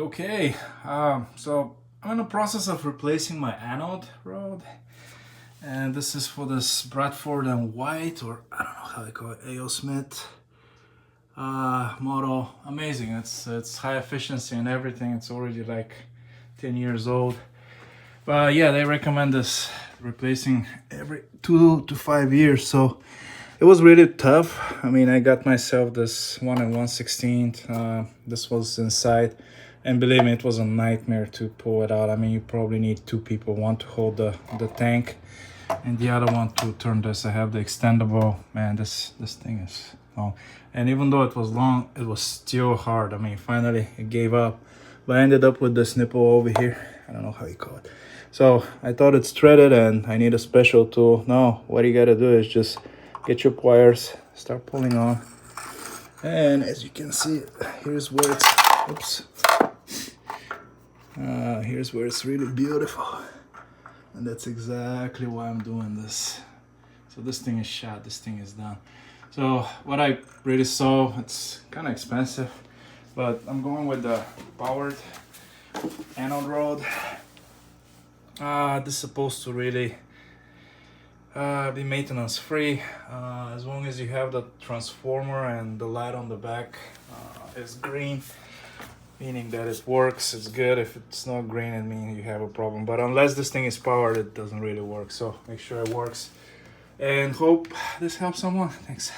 Okay, so I'm in the process of replacing my anode rod, and this is for this Bradford and White, or I don't know how they call it, A.O. Smith model. Amazing. It's high efficiency and everything. It's already like 10 years old, but yeah, they recommend this replacing every 2 to 5 years. So it was really tough. I mean, I got myself this 1 1/16. This was inside, and believe me, it was a nightmare to pull it out. I mean, you probably need two people, one to hold the tank and the other one to turn this. I have the extendable. Man, this thing is long, and even though it was long, it was still hard. I mean, finally it gave up, but I ended up with this nipple over here. I don't know how you call it. So I thought it's threaded and I need a special tool. No, what you gotta do is just get your pliers, start pulling on, and as you can see, here's where it's, oops, here's where it's really beautiful, and that's exactly why I'm doing this. So this thing is shot, this thing is done. So what I really saw, it's kind of expensive, but I'm going with the powered anode rod. This is supposed to really be maintenance free, as long as you have the transformer and the light on the back is green, meaning that it works. It's good. If it's not green, it means you have a problem, but unless this thing is powered, it doesn't really work. So make sure it works, and hope this helps someone. Thanks.